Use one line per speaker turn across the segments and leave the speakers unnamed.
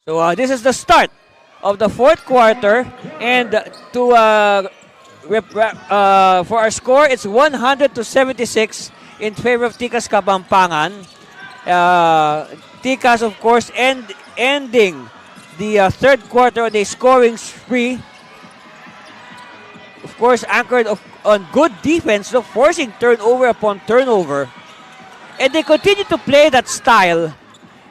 So this is the start of the fourth quarter, and for our score, it's 100-76 in favor of Tikas Kapampangan. Tikas, of course, ending the third quarter on a scoring spree. Of course, anchored on good defense, forcing turnover upon turnover. And they continue to play that style.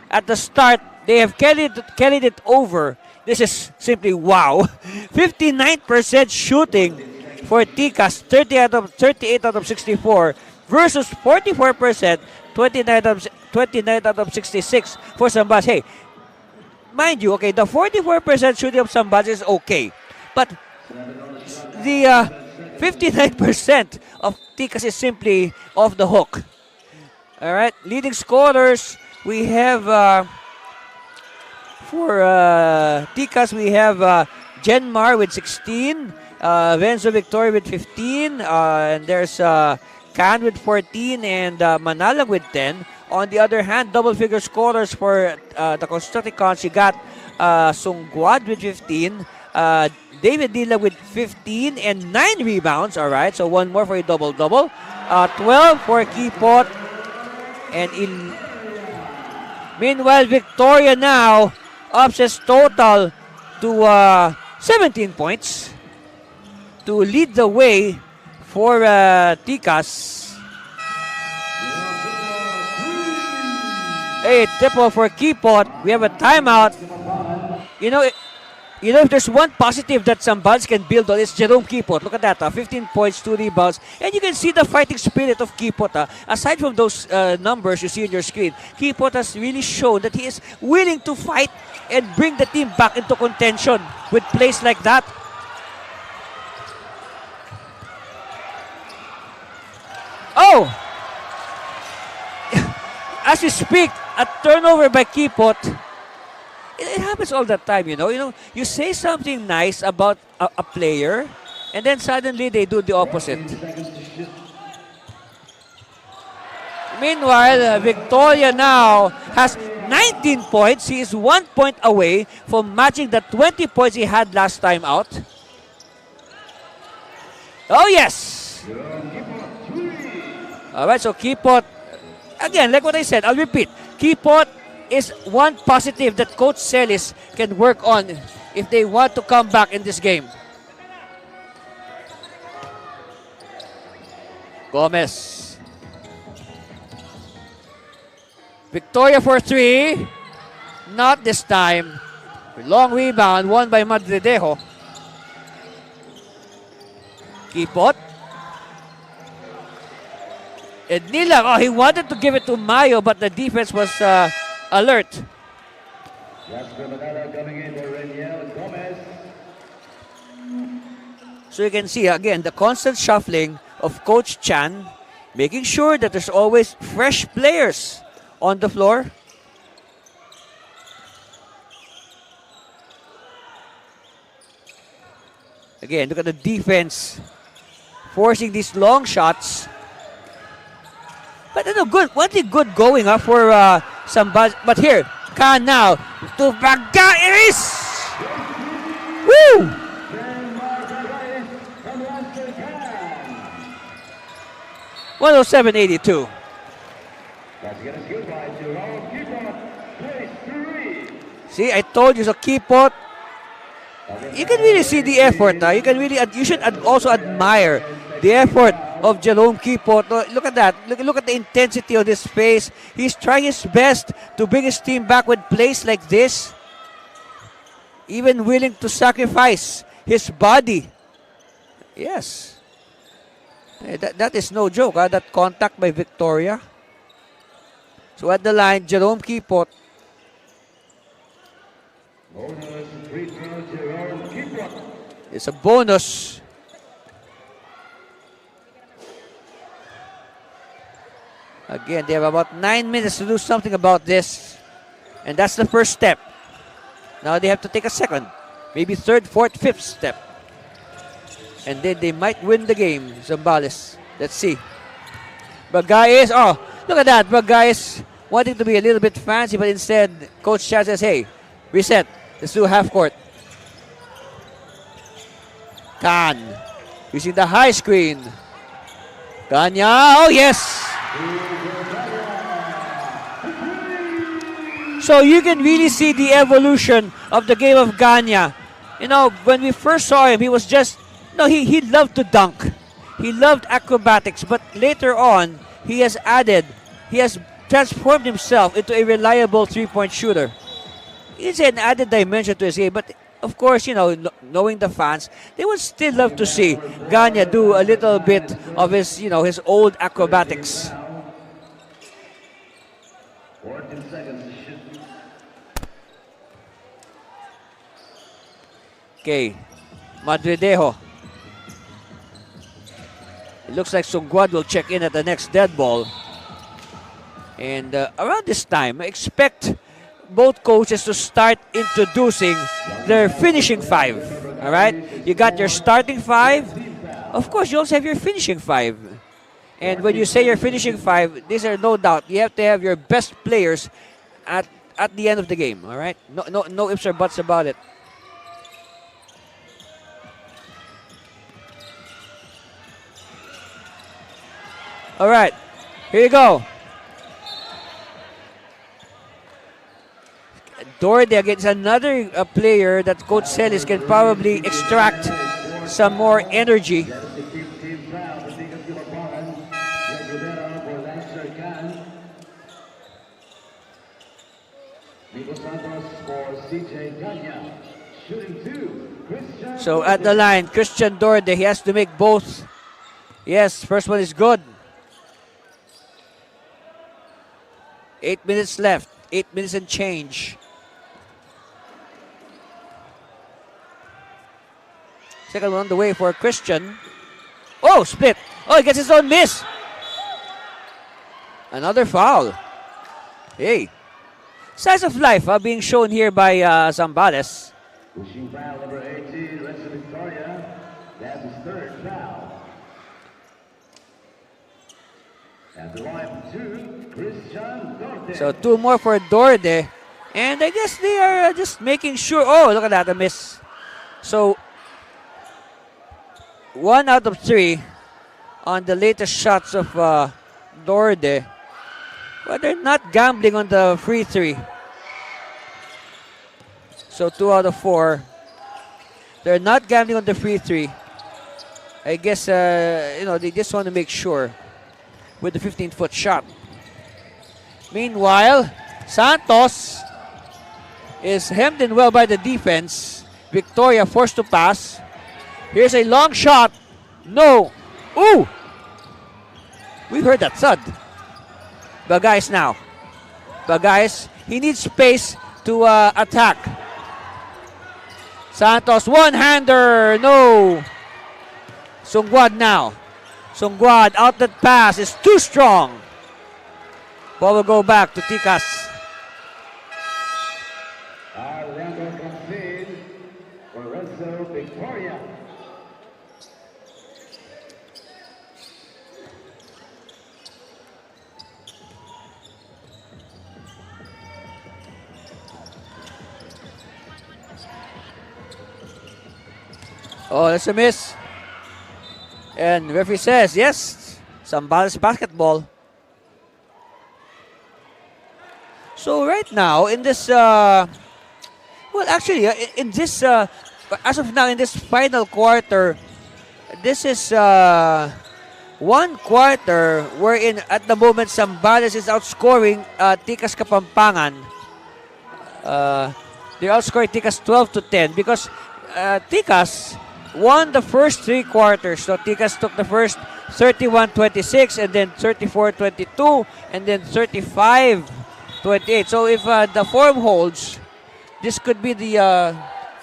At the start, they have carried it over. This is simply wow. 59% shooting for Tikas, 38 out of 64 versus 44%, 29 out of 66 for Zambales. Hey, mind you, okay, the 44% shooting of Zambales is okay. But the 59% of Tikas is simply off the hook. All right, leading scorers, we have for Tikas, we have Genmar with 16, Venzo Victoria with 15, and there's Can with 14, and Manalag with 10. On the other hand, double-figure scorers for the Constructicons, you got Sungguad with 15, David Dila with 15 and 9 rebounds. All right, so one more for a double-double. 12 for Kipot. And meanwhile, Victoria now ups its total to 17 points to lead the way for Tikas. A triple for Kipot. We have a timeout. You know, if there's one positive that Zambales can build on, it's Jerome Kipot. Look at that, 15 points, 2 rebounds. And you can see the fighting spirit of Kipot. Aside from those numbers you see on your screen, Kipot has really shown that he is willing to fight and bring the team back into contention with plays like that. Oh! As we speak, a turnover by Kipot. It happens all the time, you know. You say something nice about a player, and then suddenly they do the opposite. Meanwhile, Victoria now has 19 points. He is 1 point away from matching the 20 points he had last time out. Oh, yes! All right, so Kipot, again, like what I said, I'll repeat. Kipot is one positive that Coach Celis can work on if they want to come back in this game. Gomez. Victoria for 3. Not this time. Long rebound, won by Madridejo. Kipot. And Nilang, he wanted to give it to Mayo, but the defense was alert. So you can see again the constant shuffling of Coach Chan, making sure that there's always fresh players on the floor. Again, look at the defense forcing these long shots. But good, one thing good going up for Zambales. But here, Khan now to Bagais. Woo! (107.82). See, I told you, so Kipot. You can really see the effort. You should also admire the effort of Jerome Kipot. Look at that. Look at the intensity of this pace. He's trying his best to bring his team back with plays like this. Even willing to sacrifice his body. Yes. That is no joke. That contact by Victoria. So at the line, Jerome Kipot. It's a bonus. Again, they have about 9 minutes to do something about this. And that's the first step. Now they have to take a second, maybe third, fourth, fifth step. And then they might win the game, Zambales. Let's see. Bagais, look at that. Bagais wanting to be a little bit fancy, but instead, Coach Chan says, hey, Reset. Let's do half court. Khan using the high screen. Ganya. Oh, yes. So you can really see the evolution of the game of Ganya. You know, when we first saw him, he was just, no, he loved to dunk. He loved acrobatics, but later on, he has transformed himself into a reliable three-point shooter. It's an added dimension to his game, but of course, you know, knowing the fans, they would still love to see Ganya do a little bit of his, you know, his old acrobatics.
14 seconds.
Okay, Madridejo. It looks like Sungguad will check in at the next dead ball. And around this time, I expect both coaches to start introducing their finishing five. All right? You got your starting five. Of course, you also have your finishing five. And when you say your finishing five, these are no doubt, you have to have your best players at the end of the game. All right? No ifs or buts about it. All right, here you go. Doherty against another player that Coach Celis can probably extract some more energy. So at the line, Christian Doherty, he has to make both. Yes, first one is good. 8 minutes left. 8 minutes and change. Second one on the way for Christian. Oh, split. Oh, he gets his own miss. Another foul. Hey. Size of life being shown here by Zambales.
Pushing foul number 18, Renzo Victoria. That's his third foul. At the line, 2, Christian Doherty.
So 2 more for Doherty. And I guess they are just making sure. Oh, look at that, a miss. So 1 out of 3 on the latest shots of Doherty. But they're not gambling on the free 3. So 2 out of 4. They're not gambling on the free 3. I guess, you know, they just want to make sure with the 15-foot shot. Meanwhile, Santos is hemmed in well by the defense. Victoria forced to pass. Here's a long shot. No. Ooh. We heard that thud. Bagais now. Bagais, he needs space to attack. Santos, one-hander. No. Sungguad now. Sungguad, out that pass is too strong. Ball will go back to Tikas.
Orlando comes in for Renzo Victoria.
Oh, that's a miss. And referee says, yes, Zambales basketball. So right now, in this, well, actually, in this, as of now, in this final quarter, this is one quarter wherein at the moment Zambales is outscoring Tikas Kapampangan. They're outscoring Tikas 12-10 because Tikas won the first 3 quarters. So Tikas took the first 31-26 and then 34-22 and then 35-28. So if the form holds, this could be the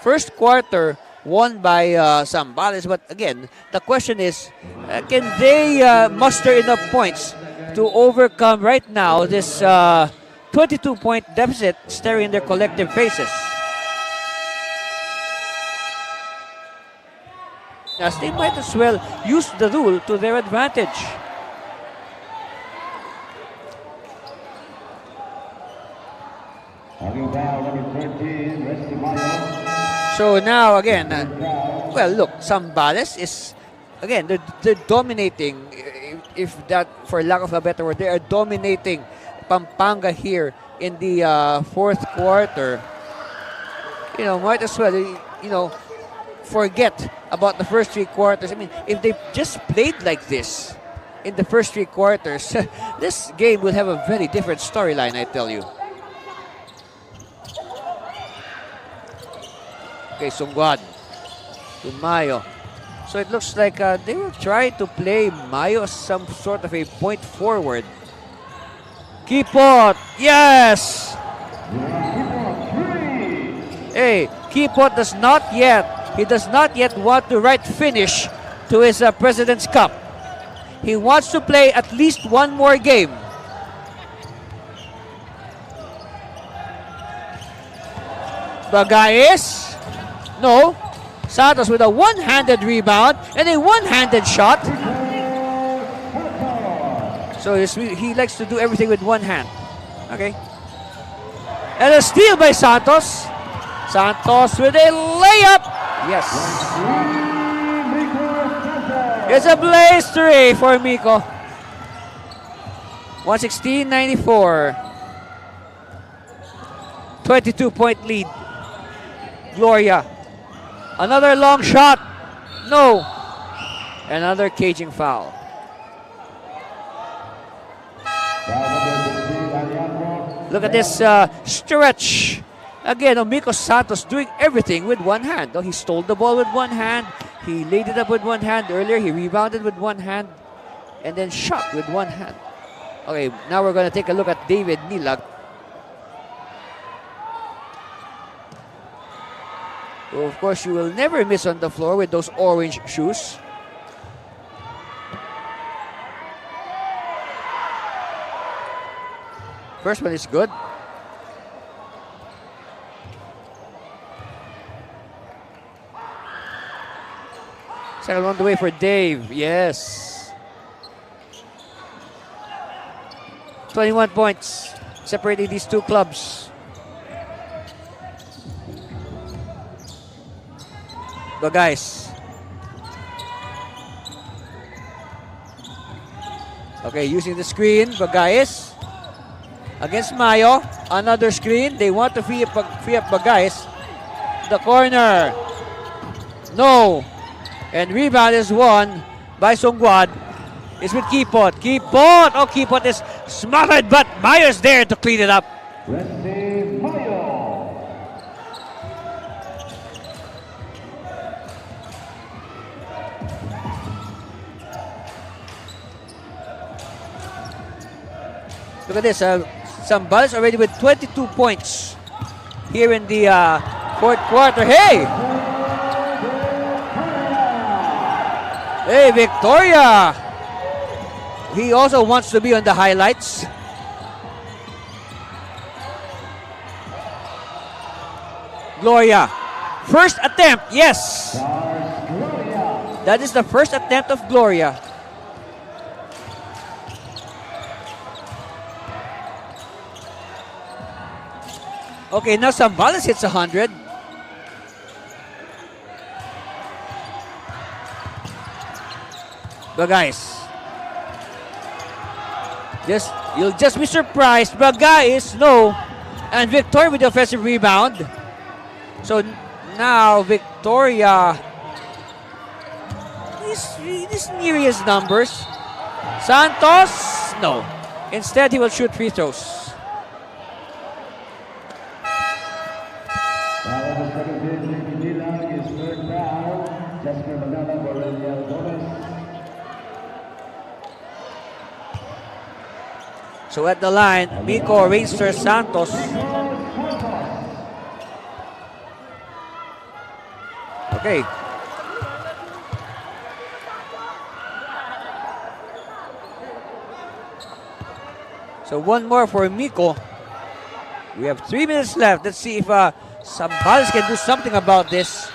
first quarter won by Zambales. But again, the question is, can they muster enough points to overcome right now this 22-point deficit staring in their collective faces? As they might as well use the rule to their advantage.
Talking foul number 13,
So now again, well, look, Zambales is again they're dominating. If that, for lack of a better word, they are dominating Pampanga here in the fourth quarter. You know, might as well forget about the first three quarters. I mean, if they just played like this in the first three quarters, this game will have a very different storyline, I tell you. Okay, Sungguan to Mayo. So it looks like they will try to play Mayo as some sort of a point forward. Kipot, yes! Hey, Kipot does not yet want to write finish to his President's Cup. He wants to play at least one more game. Bagayes? No. Santos with a one-handed rebound and a one-handed shot. So he likes to do everything with one hand. Okay. And a steal by Santos. Santos with a layup. Yes. It's a blaze three for Miko. 116-94. 22-point lead. Gloria. Another long shot. No. Another caging foul. Look at this stretch. Again, Miko Santos doing everything with one hand. He stole the ball with one hand. He laid it up with one hand earlier. He rebounded with one hand. And then shot with one hand. Okay, now we're going to take a look at David Nilag. So of course, you will never miss on the floor with those orange shoes. First one is good. Second one the way for Dave. Yes. 21 points separating these two clubs. Bagayes. Okay, using the screen, Bagayes against Mayo. Another screen. They want to free up Bagayes. The corner. No. And rebound is won by Sungguan. It's with Kipot. Kipot! Oh, Kipot is smothered, but Mayo's there to clean it up. Look at this. Zambales already with 22 points here in the fourth quarter. Hey! Hey, Victoria! He also wants to be on the highlights. Gloria. First attempt, yes! That is the first attempt of Gloria. Okay, now Zambales hits 100. Bagayes. You'll just be surprised. Bagayes, no. And Victoria with the offensive rebound. So now Victoria is near his numbers. Santos, no. Instead, he will shoot free throws. So at the line, Miko Racer Santos. Okay. So one more for Miko. We have 3 minutes left. Let's see if Zambales can do something about this.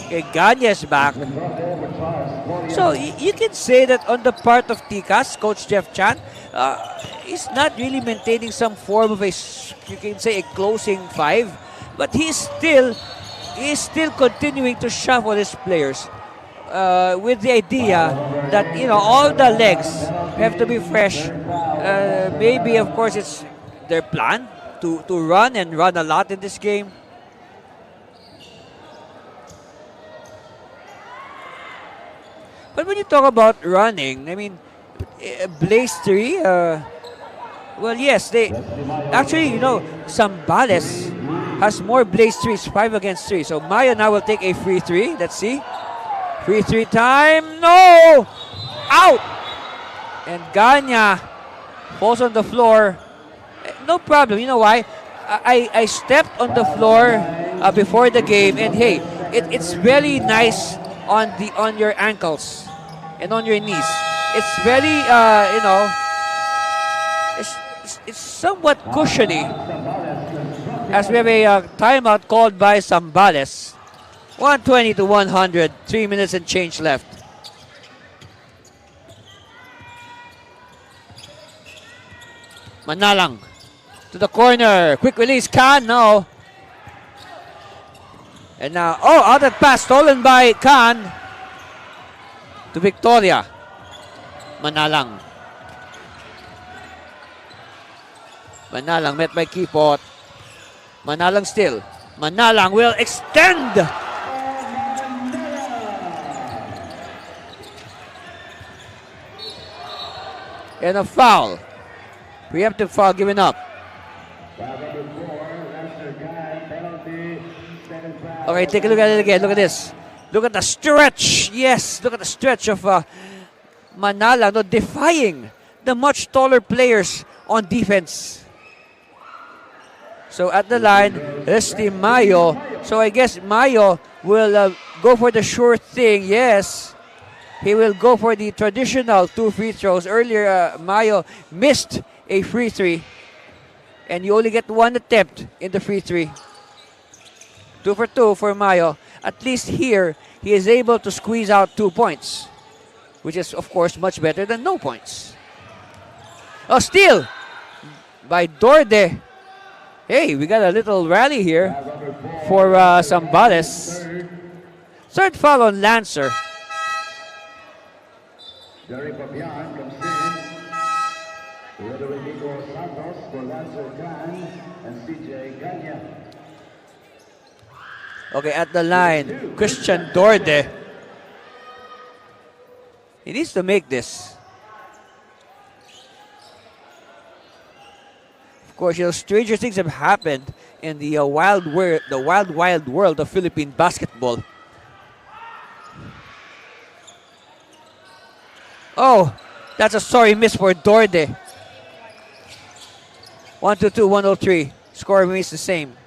Okay, Ganya is back. So you can say that on the part of Tikas, Coach Jeff Chan, he's not really maintaining some form of you can say a closing five, but he's still continuing to shuffle his players with the idea that all the legs have to be fresh. Maybe of course it's their plan to run and run a lot in this game. But when you talk about running, I mean, Blaze 3, well, yes, they actually, Zambales has more Blaze 3s, 5 against 3. So Mayo now will take a free 3. Let's see. Free 3 time. No! Out! And Ganya falls on the floor. No problem. You know why? I stepped on the floor before the game, and hey, it's very nice on your ankles and on your knees. It's very it's somewhat cushiony, as we have a timeout called by Zambales. 120 to 100, 3 minutes and change left. Manalang to the corner, quick release, Khan, no. And now, out of pass stolen by Khan to Victoria. Manalang. Manalang met by Kipot. Manalang still. Manalang will extend. And a foul. Preemptive foul given up. Okay, take a look at it again. Look at this. Look at the stretch. Yes, look at the stretch of Manalang, defying the much taller players on defense. So at the line, Rusty Mayo. So I guess Mayo will go for the sure thing. Yes, he will go for the traditional 2 free throws. Earlier, Mayo missed a free 3, and you only get 1 attempt in the free 3. 2 for 2 for Mayo. At least here, he is able to squeeze out 2 points, which is, of course, much better than no points. Steal by Dorde. Hey, we got a little rally here for Zambales. Third foul on Lancer.
Derek Pabian comes in. Rodrigo Santos for Lancer Khan and CJ Ganya.
Okay, at the line, Christian Dorde. He needs to make this. Of course, stranger things have happened in the wild world of Philippine basketball. Oh, that's a sorry miss for Dorde. 122, 103. Score remains the same.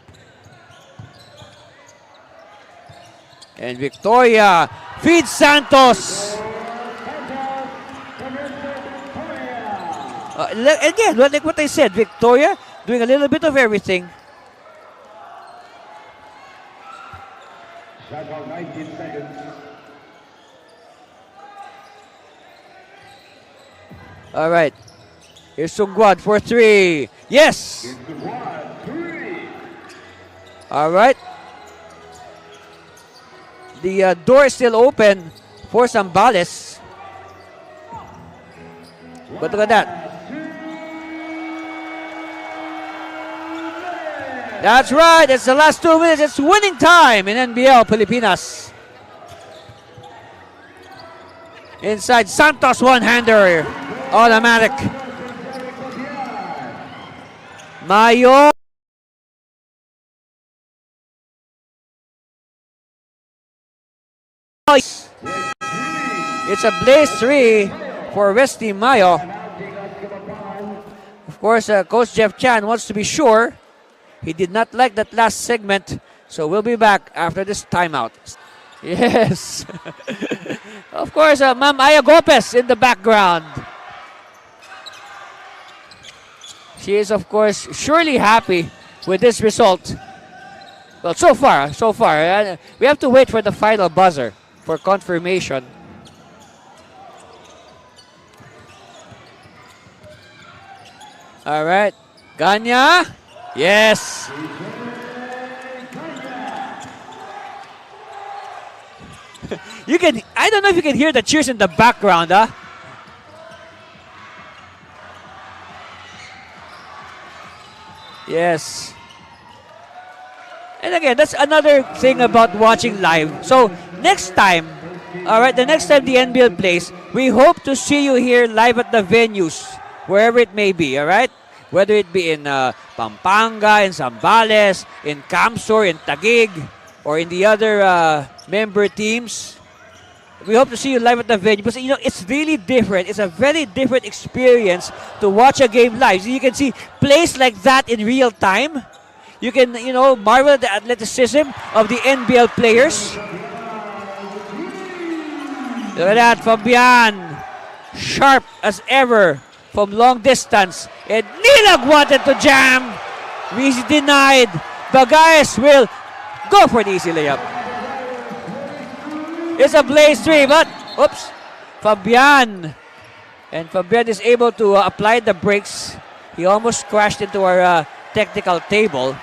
And Victoria feeds Santos. Again, like what I said, Victoria doing a little bit of everything.
Shot clock 19 seconds.
All right. Here's Sungguad for 3. Yes!
It's the 1-3.
All right. The door is still open for Zambales. But look at that. That's right. It's the last 2 minutes. It's winning time in NBL Pilipinas. Inside Santos, one-hander. Automatic. Mayo. It's a Blaze 3 for Wesley Mayo. Of course, Coach Jeff Chan wants to be sure. He did not like that last segment, so we'll be back after this timeout. Yes. Of course, Ma'am Aya Gopez in the background. She is, of course, surely happy with this result. Well, so far. We have to wait for the final buzzer for confirmation. All right. Ganya. Yes. You can, I don't know if you can hear the cheers in the background, huh? Yes. And again, that's another thing about watching live. So, next time, all right, the next time the NBL plays, we hope to see you here live at the venues, wherever it may be, all right? Whether it be in Pampanga, in Zambales, in Camsor, in Taguig, or in the other member teams. We hope to see you live at the venue because, you know, it's really different. It's a very different experience to watch a game live. So you can see plays like that in real time. You can, you know, marvel at the athleticism of the NBL players. Look at that, Fabian. Sharp as ever from long distance. And Nilag wanted to jam. Easy denied. Bagaes will go for the easy layup. It's a blaze 3, but, oops, Fabian. And Fabian is able to apply the brakes. He almost crashed into our technical table.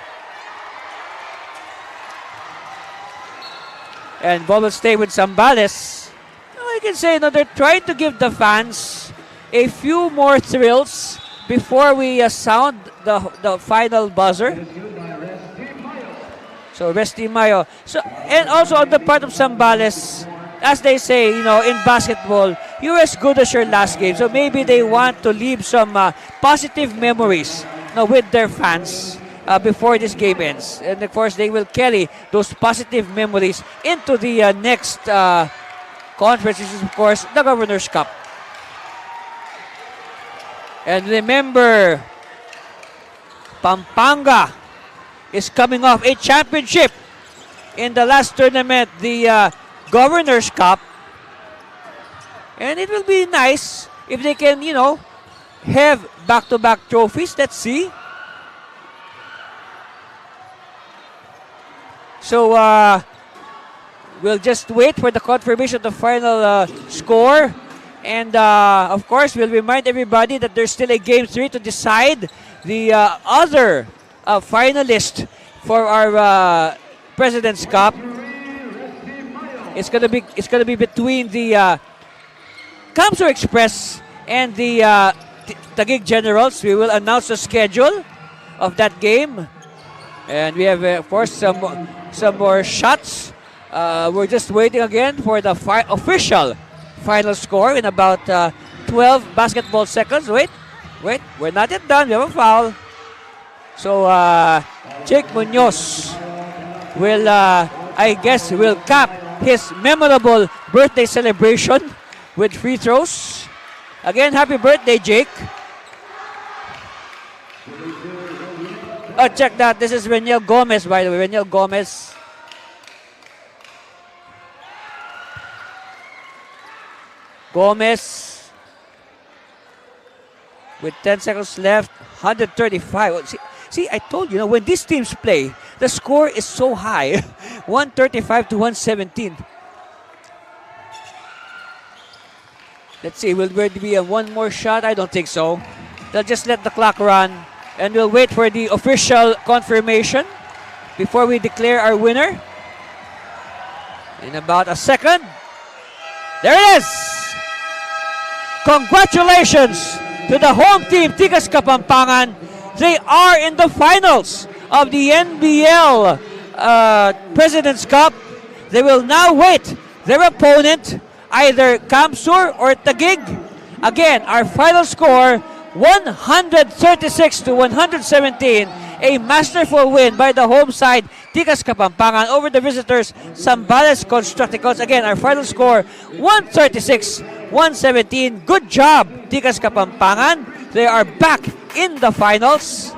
And ball will stay with Zambales. I can say, you know, they're trying to give the fans a few more thrills before we sound the final buzzer. So, Resti Mayo. So, and also on the part of Zambales, as they say, you know, in basketball, you're as good as your last game. So, maybe they want to leave some positive memories, you know, with their fans before this game ends. And, of course, they will carry those positive memories into the next conference, which is, of course, the Governor's Cup. And remember, Pampanga is coming off a championship in the last tournament, the Governor's Cup. And it will be nice if they can, you know, have back-to-back trophies. Let's see. So, we'll just wait for the confirmation of the final score. And, of course, we'll remind everybody that there's still a Game 3 to decide the other finalist for our President's Cup. It's gonna be between the Camsor Express and the Taguig Generals. We will announce the schedule of that game, and we have, of course, some more shots. We're just waiting again for the official final score in about 12 basketball seconds. Wait, we're not yet done. We have a foul. So, Jake Munoz will, I guess, will cap his memorable birthday celebration with free throws. Again, happy birthday, Jake. Oh, check that. This is Reniel Gomez, by the way. Reniel Gomez. Gomez. With 10 seconds left, 135. See, I told you, when these teams play, the score is so high. 135 to 117. Let's see, will there be one more shot? I don't think so. They'll just let the clock run. And we'll wait for the official confirmation before we declare our winner. In about a second. There it is! Congratulations to the home team, Tikas Kapampangan. They are in the finals of the NBL President's Cup. They will now wait their opponent, either Camsor or Taguig. Again, our final score, 136 to 117. A masterful win by the home side, Tikas Kapampangan, over the visitors, Zambales Constructicals. Again, our final score, 136-117. Good job, Tikas Kapampangan. They are back in the finals.